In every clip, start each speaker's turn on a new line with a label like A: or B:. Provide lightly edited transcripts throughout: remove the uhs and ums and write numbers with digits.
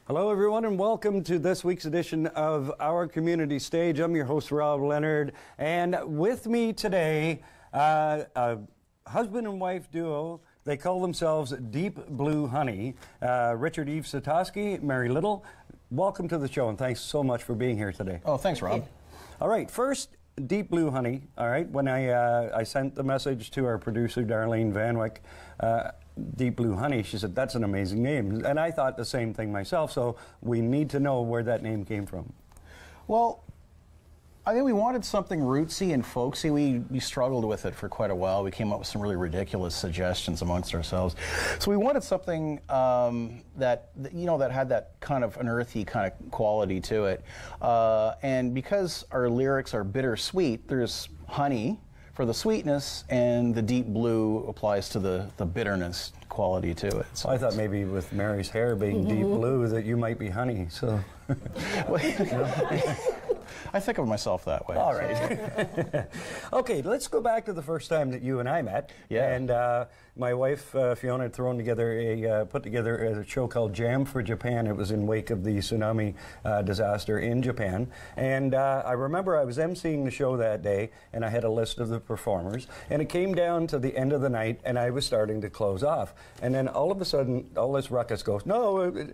A: Hello, everyone, and welcome to this week's edition of Our Community Stage. I'm your host, Rob Leonard, and with me today, a husband and wife duo. They call themselves Deep Blue Honey. Richard Eve Satoski, Mary Little. Welcome to the show, and thanks so much for being here today.
B: Oh, thanks, Rob.
A: All right, first, Deep Blue Honey. All right, when I sent the message to our producer, Darlene Van Wyck, Deep Blue Honey, she said, that's an amazing name. And I thought the same thing myself, so we need to know where that name came from.
B: Well, I think we wanted something rootsy and folksy. We struggled with it for quite a while. We came up with some really ridiculous suggestions amongst ourselves. So we wanted something that had that kind of an earthy kind of quality to it. And because our lyrics are bittersweet, there's honey for the sweetness, and the deep blue applies to the bitterness quality to it. So
A: I thought maybe with Mary's hair being deep blue that you might be honey. So
B: I think of myself that way.
A: All right. Okay, let's go back to the first time that you and I met.
B: Yeah.
A: And my wife, Fiona, had put together a show called Jam for Japan. It was in wake of the tsunami disaster in Japan. And I remember I was emceeing the show that day, and I had a list of the performers. And it came down to the end of the night, and I was starting to close off. And then all of a sudden, all this ruckus goes, no,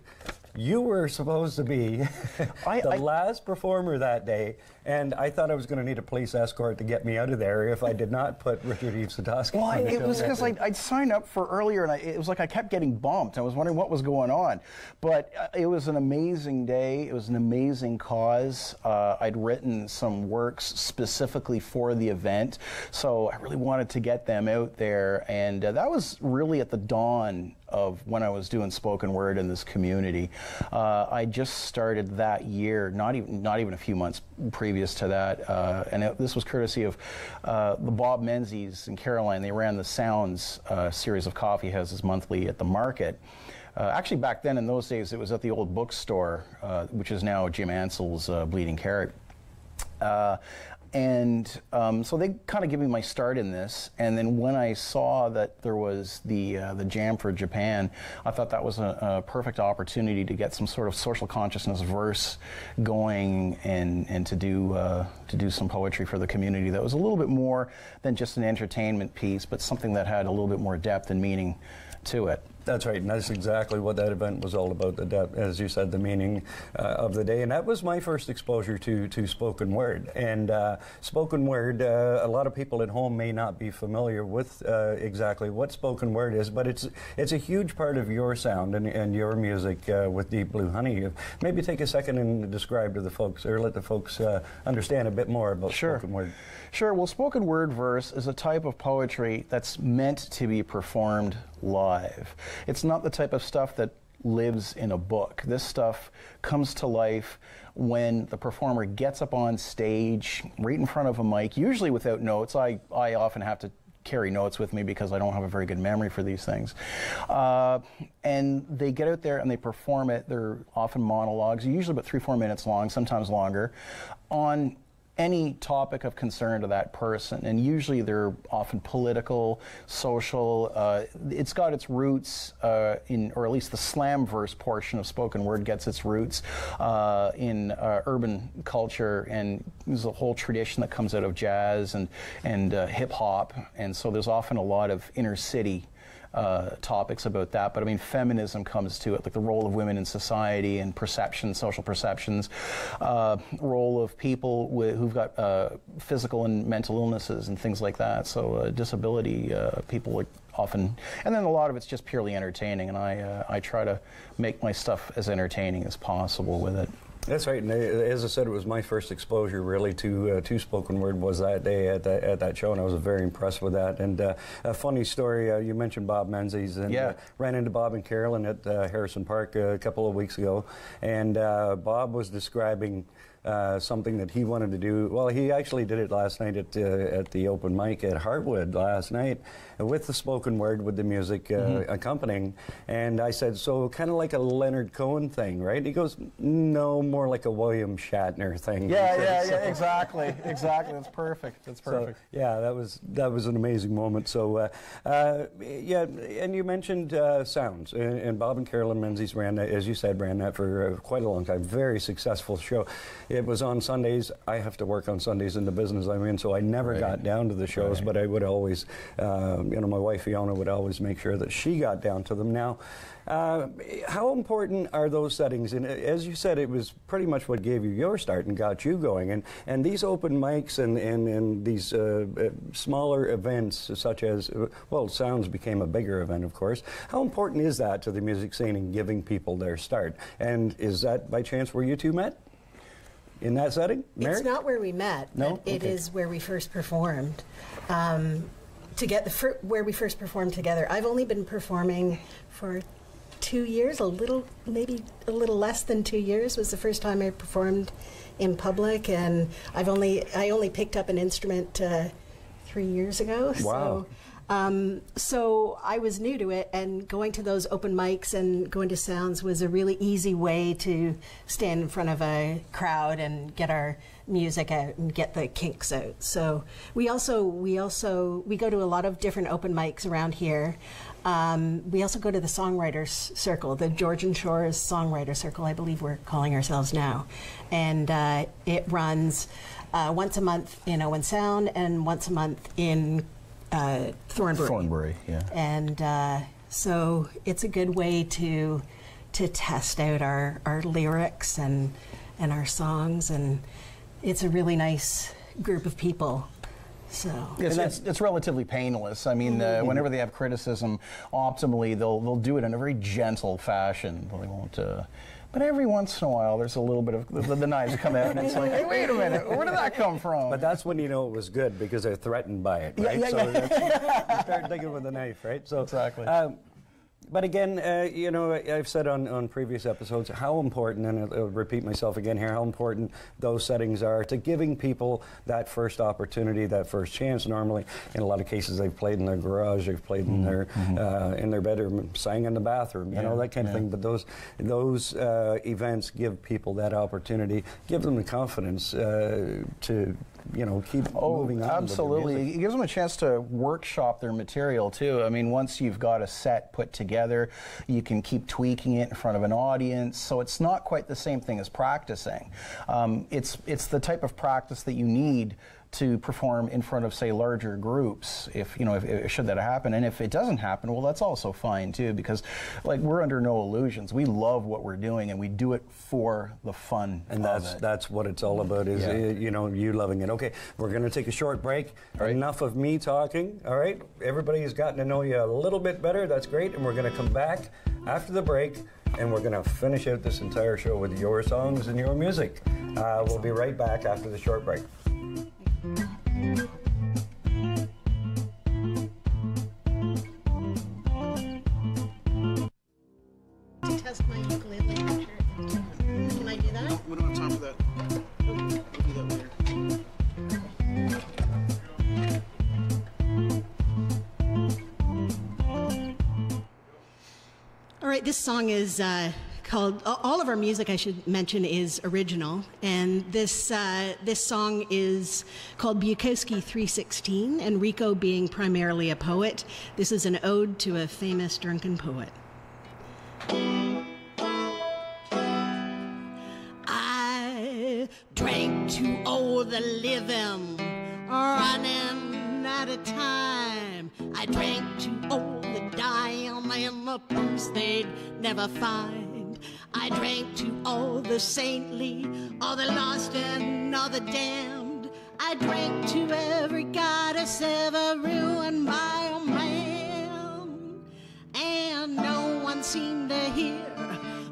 A: you were supposed to be the last performer that day, and I thought I was going to need a police escort to get me out of there if I did not put Richard Eve Satoski on the show.
B: It was because I'd signed up for earlier, and it was like I kept getting bumped. I was wondering what was going on. But it was an amazing day. It was an amazing cause. I'd written some works specifically for the event, so I really wanted to get them out there, and that was really at the dawn of when I was doing spoken word in this community. I just started that year, not even a few months previous to that, and this was courtesy of the Bob Menzies and Caroline. They ran the Sounds series of coffee houses monthly at the market. Actually, back then in those days, it was at the old bookstore, which is now Jim Ansell's Bleeding Carrot. So they kind of gave me my start in this, and then when I saw that there was the Jam for Japan, I thought that was a perfect opportunity to get some sort of social consciousness verse going and to do some poetry for the community that was a little bit more than just an entertainment piece, but something that had a little bit more depth and meaning to it.
A: That's right, and that's exactly what that event was all about, the depth, as you said, the meaning of the day. And that was my first exposure to spoken word. And spoken word, a lot of people at home may not be familiar with exactly what spoken word is, but it's a huge part of your sound and your music with Deep Blue Honey. Maybe take a second and describe to the folks, or let the folks understand a bit more about spoken word.
B: Sure. Well, spoken word verse is a type of poetry that's meant to be performed live. It's not the type of stuff that lives in a book. This stuff comes to life when the performer gets up on stage, right in front of a mic, usually without notes. I often have to carry notes with me because I don't have a very good memory for these things. And they get out there and they perform it. They're often monologues, usually about 3-4 minutes long, sometimes longer, on any topic of concern to that person, and usually they're often political, social. It's got its roots in, or at least the slam verse portion of spoken word gets its roots in urban culture, and there's a whole tradition that comes out of jazz and hip hop, and so there's often a lot of inner city topics about that. But I mean, feminism comes to it, like the role of women in society and perception, social perceptions, role of people who've got physical and mental illnesses and things like that. So disability people often, and then a lot of it's just purely entertaining, and I try to make my stuff as entertaining as possible with it.
A: That's right, and as I said, it was my first exposure really to spoken word was that day at that show, and I was very impressed with that. And a funny story, you mentioned Bob Menzies, and ran into Bob and Carolyn at Harrison Park a couple of weeks ago, and Bob was describing something that he wanted to do. Well, he actually did it last night at the open mic at Heartwood last night with the spoken word, with the music accompanying. And I said, so kind of like a Leonard Cohen thing, right? He goes, no, more like a William Shatner thing.
B: Yeah, exactly. That's perfect. That's perfect.
A: So, yeah, that was an amazing moment. So, yeah, and you mentioned Sounds, and Bob and Carolyn Menzies ran that, as you said, ran that for quite a long time. Very successful show. It was on Sundays. I have to work on Sundays in the business I'm in, so I never got down to the shows, but I would always, you know, my wife Fiona would always make sure that she got down to them. Now, how important are those settings? And as you said, it was pretty much what gave you your start and got you going. And these open mics and these smaller events, such as, well, Sounds became a bigger event, of course. How important is that to the music scene and giving people their start? And is that by chance where you two met? In that setting? Mary?
C: It's not where we met.
A: No?
C: But it is where we first performed. Where we first performed together. I've only been performing for 2 years, maybe a little less than 2 years was the first time I performed in public, and I only picked up an instrument 3 years ago.
A: Wow.
C: So I was new to it, and going to those open mics and going to Sounds was a really easy way to stand in front of a crowd and get our music out and get the kinks out. So we go to a lot of different open mics around here. We also go to the Songwriters Circle, the Georgian Shores Songwriter Circle, I believe we're calling ourselves now. And it runs once a month in Owen Sound and once a month in Thornbury.
B: Yeah.
C: And so it's a good way to test out our lyrics and our songs, and it's a really nice group of people. So
B: it's relatively painless. I mean, whenever they have criticism, optimally they'll do it in a very gentle fashion. They won't. But every once in a while, there's a little bit of the knives come out, and it's like, hey, wait a minute, where did that come from?
A: But that's when you know it was good, because they're threatened by it, right? You start digging with a knife, right? So
B: exactly.
A: But again, you know, I've said on previous episodes how important, and I'll repeat myself again here, how important those settings are to giving people that first opportunity, that first chance. Normally, in a lot of cases, they've played in their garage, they've played in their bedroom, sang in the bathroom, you know, that kind of thing. But those events give people that opportunity, give them the confidence to, you know, keep moving on.
B: Absolutely. It gives them a chance to workshop their material too. I mean, once you've got a set put together, you can keep tweaking it in front of an audience. So it's not quite the same thing as practicing. It's the type of practice that you need to perform in front of, say, larger groups, if should that happen. And if it doesn't happen, well, that's also fine too, because like, we're under no illusions. We love what we're doing, and we do it for the fun.
A: And that's what it's all about, is you know, you loving it. Okay, we're going to take a short break. Right. Enough of me talking. All right, everybody's gotten to know you a little bit better. That's great. And we're going to come back after the break, and we're going to finish out this entire show with your songs and your music. We'll be right back after the short break.
C: To test my ukulele. Can I do that?
B: We don't have time for that. We'll do that later.
C: All right, this song is called, all of our music, I should mention, is original, and this song is called Bukowski 316, and Rico being primarily a poet, this is an ode to a famous drunken poet. I drank to all the living, running out of time. I drank to all the dying in the pumps they'd never find. I drank to all the saintly, all the lost and all the damned. I drank to every goddess ever ruined by a man. And no one seemed to hear,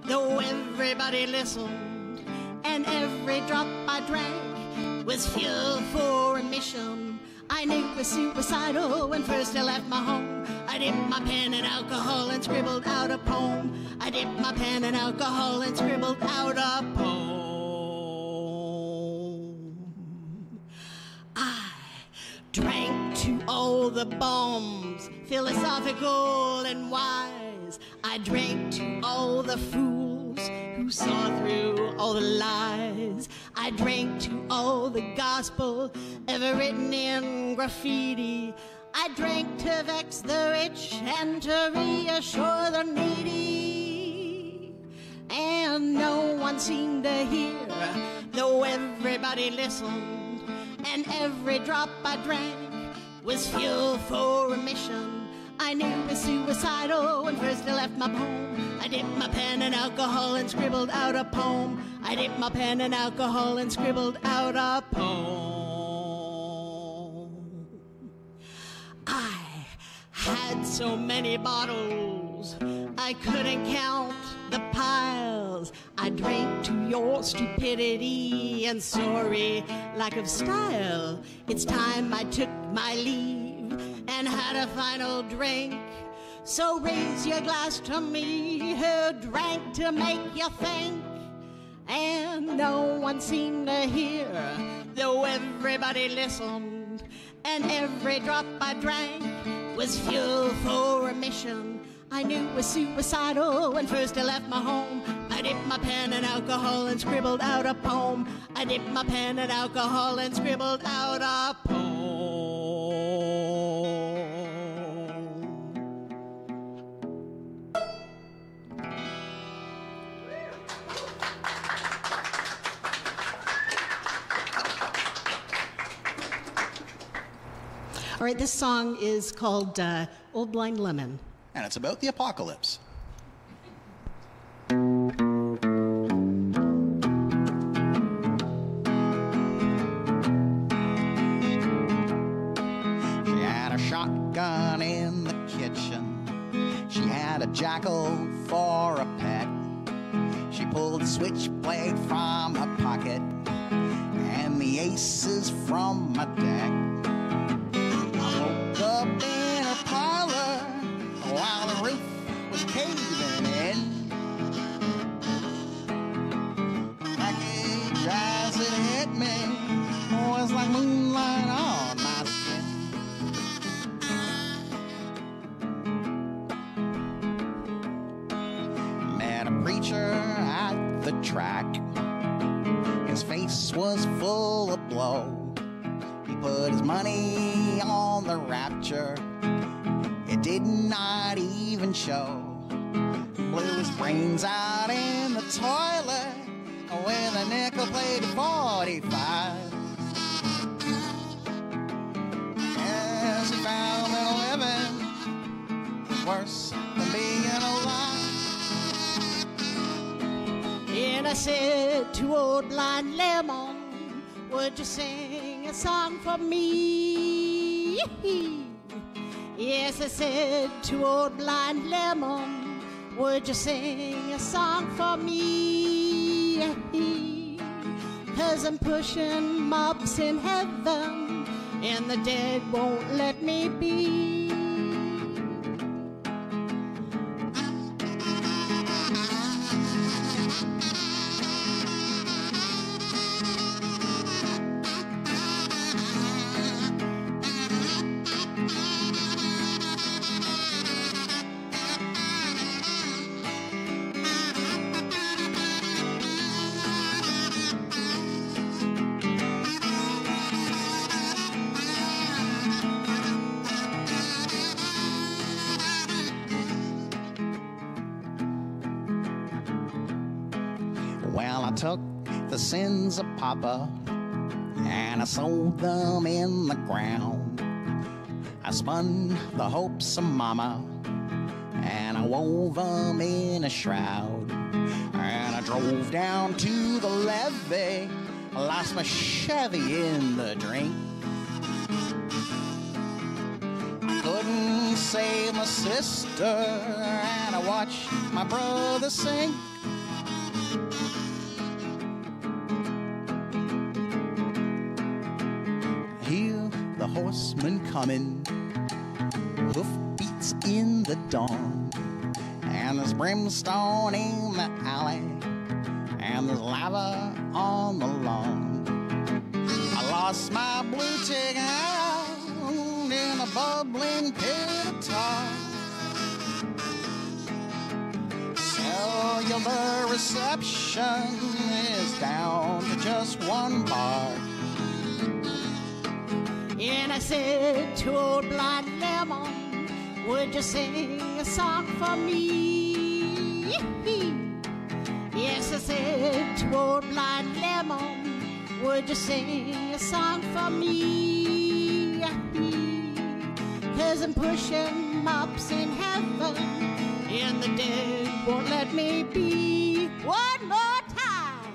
C: though everybody listened. And every drop I drank was fuel for a mission. I knew it was suicidal when first I left my home. I dipped my pen in alcohol and scribbled out a poem. I dipped my pen in alcohol and scribbled out a poem. drank to all the bombs, philosophical and wise. I drank to all the fools who saw through all the lies. I drank to all the gospel ever written in graffiti. I drank to vex the rich and to reassure the needy. And no one seemed to hear, though everybody listened. And every drop I drank was fuel for a mission. I knew it was suicidal when first I left my home. I dipped my pen in alcohol and scribbled out a poem. I dipped my pen in alcohol and scribbled out a poem. I had so many bottles, I couldn't count the piles. I drank to your stupidity and sorry lack of style. It's time I took my leave and had a final drink. So raise your glass to me who drank to make you think. And no one seemed to hear, though everybody listened. And every drop I drank was fuel for a mission. I knew it was suicidal when first I left my home. I dipped my pen in alcohol and scribbled out a poem. I dipped my pen in alcohol and scribbled out a poem. All right, this song is called Old Blind Lemon.
D: And it's about the apocalypse. She had a shotgun in the kitchen. She had a jackal for a pet. She pulled the switchblade from her pocket and the aces from my deck. Up in her parlor while the roof was caving in. Package as it hit me was like moonlight on my skin. Met a preacher at the track. His face was full of blow. He put his money on the rapture. It did not even show. Blew his brains out in the toilet with a nickel-plated 45. Yes, he found that living was worse than being alive.
C: And I said to old blind lemon, would you sing a song for me? Yes, I said to old blind lemon, would you sing a song for me? 'Cause I'm pushing mobs in heaven and the dead won't let me be.
D: Well, I took the sins of Papa and I sowed them in the ground. I spun the hopes of Mama and I wove them in a shroud. And I drove down to the levee. I lost my Chevy in the drink. I couldn't save my sister and I watched my brother sink. Hear the horsemen coming, hoof beats in the dawn, and there's brimstone in the alley, and there's lava on the lawn. I lost my blue ticket drowned in a bubbling pit of tar. Cellular reception is down to just one bar.
C: And I said to old blind lemon, would you sing a song for me? Yes, I said to old blind lemon, would you sing a song for me? 'Cause I'm pushing mops in heaven, and the dead won't let me be. One more time.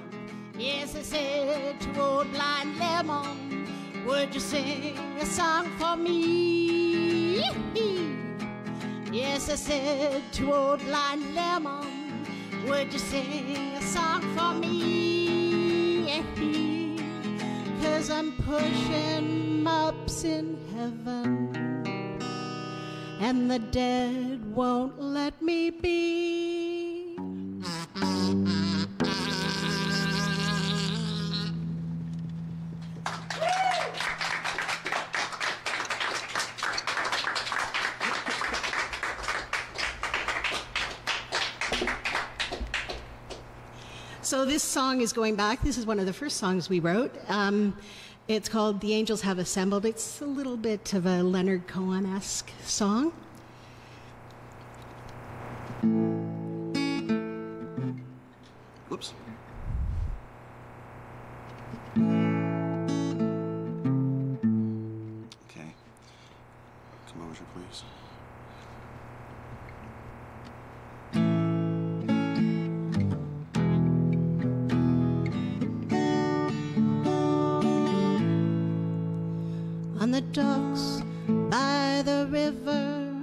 C: Yes, I said to old blind lemon, would you sing a song for me? Yes, I said to old blind lemon, would you sing a song for me? 'Cause I'm pushing mops in heaven, and the dead won't let me be. So this song is going back. This is one of the first songs we wrote. It's called The Angels Have Assembled. It's a little bit of a Leonard Cohen-esque song.
D: Whoops. Okay. Composure, please.
C: On the docks by the river,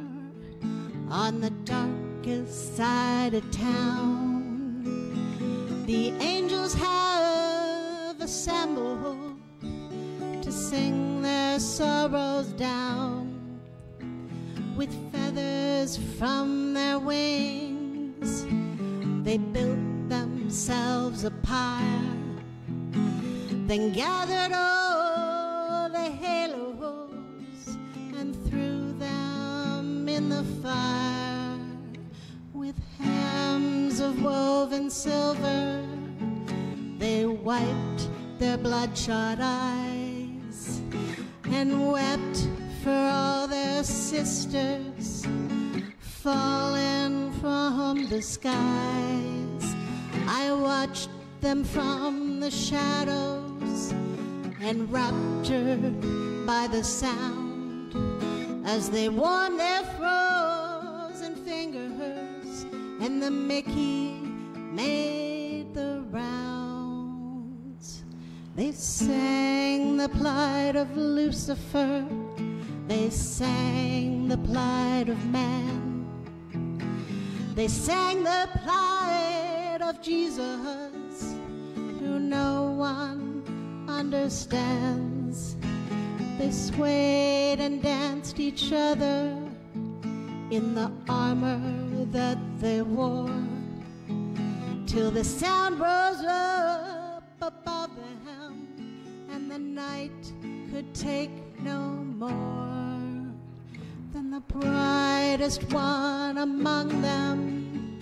C: on the darkest side of town, the angels have assembled to sing their sorrows down. With feathers from their wings, they built themselves a pyre, then gathered all the halos and threw them in the fire. With hams of woven silver, they wiped their bloodshot eyes and wept for all their sisters fallen from the skies. I watched them from the shadows, enraptured by the sound, as they warmed their frozen fingers, and the Mickey made the rounds. They sang the plight of Lucifer, they sang the plight of man, they sang the plight of Jesus, who no one understands. They swayed and danced each other in the armor that they wore, till the sound rose up above them, and the night could take no more. Then the brightest one among them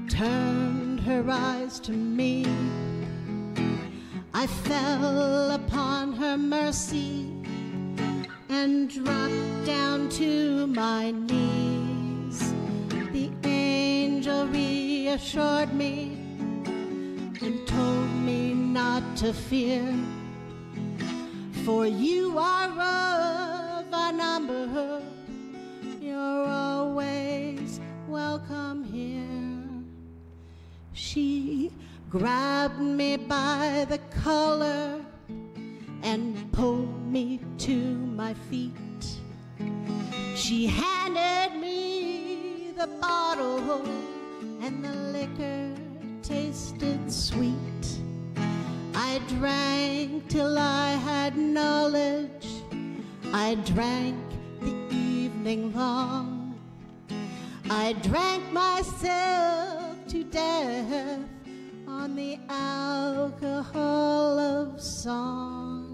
C: turned her eyes to me. I fell upon her mercy and dropped down to my knees. The angel reassured me and told me not to fear, for you are of our number, you're always welcome here. She grabbed me by the collar and pulled me to my feet. She handed me the bottle, and the liquor tasted sweet. I drank till I had knowledge, I drank the evening long. I drank myself to death on the alcohol of song.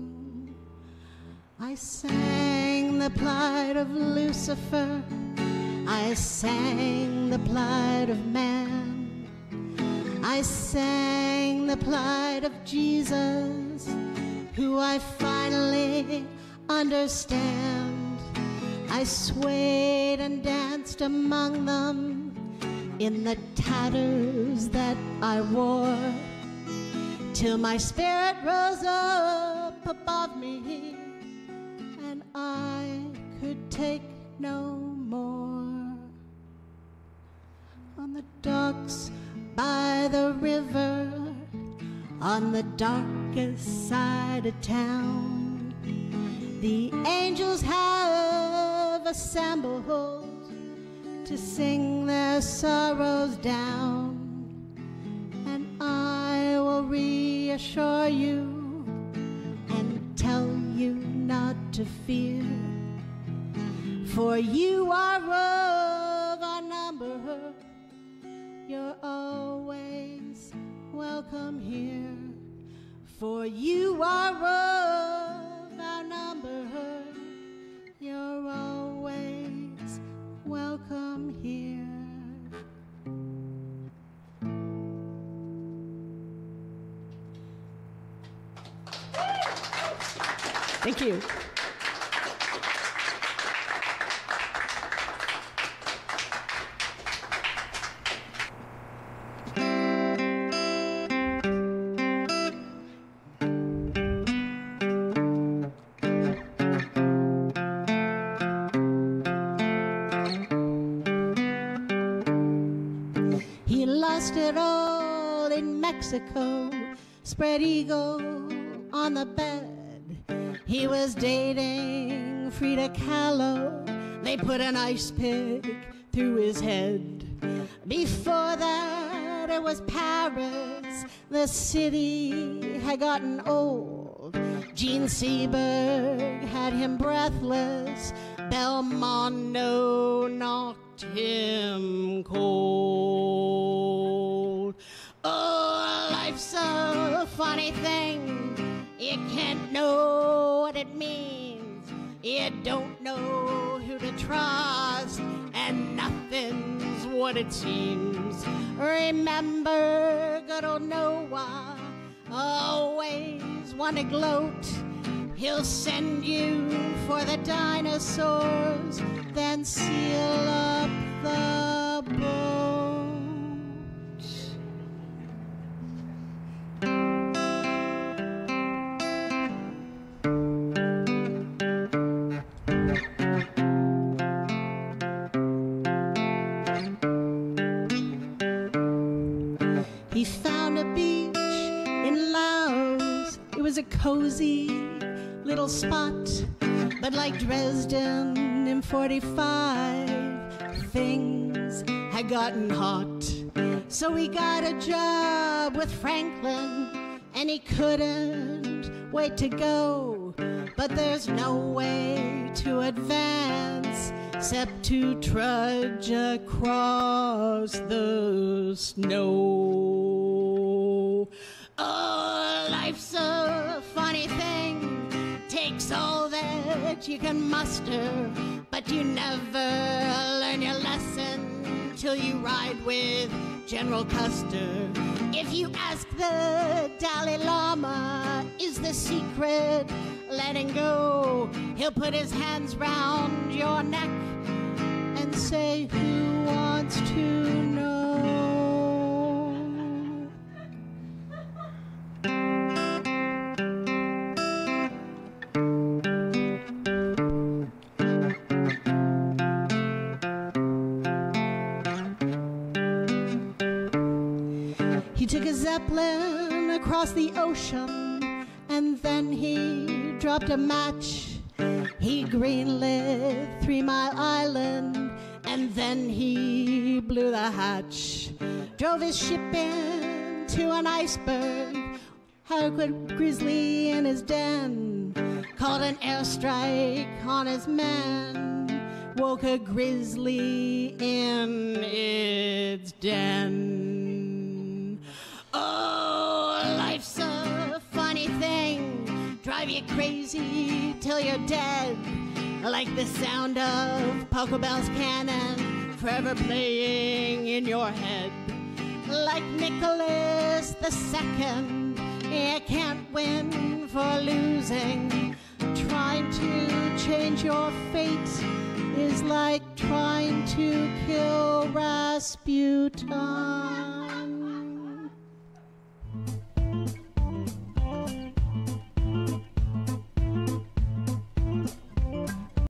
C: I sang the plight of Lucifer. I sang the plight of man. I sang the plight of Jesus, who I finally understand. I swayed and danced among them in the tatters that I wore, till my spirit rose up above me and I could take no more. On the docks by the river, on the darkest side of town, the angels have assembled to sing their sorrows down, and I will reassure you and tell you not to fear, for you are of our number. You're always welcome here, for you are of our number. You're always welcome here. Thank you. He lost it all in Mexico, spread eagle on the bed. He was dating Frida Kahlo. They put an ice pick through his head. Before that, it was Paris. The city had gotten old. Gene Seberg had him breathless. Belmondo knocked him cold. Oh, life's a funny thing. You can't know what it means. You don't know who to trust, and nothing's what it seems. Remember good old Noah, always one to gloat. He'll send you for the dinosaurs, then seal up the boat. He found a beach in Laos. It was a cozy little spot, but like Dresden in 45, things had gotten hot. So he got a job with Franklin, and he couldn't wait to go. But there's no way to advance except to trudge across the snow. Oh, life's a funny thing, takes all that you can muster, but you never learn your lesson till you ride with General Custer. If you ask the Dalai Lama, is the secret letting go, he'll put his hands round your neck and say, who wants to know? He took a Zeppelin across the ocean, and then he dropped a match. He greenlit 3 Mile Island, and then he blew the hatch. Drove his ship into an iceberg, had a grizzly in his den. Called an airstrike on his men, woke a grizzly in its den. Oh, life's a funny thing, drive you you crazy till you're dead, like the sound of Polka Bell's cannon forever playing in your head. Like Nicholas II, you can't win for losing. Trying to change your fate is like trying to kill Rasputin.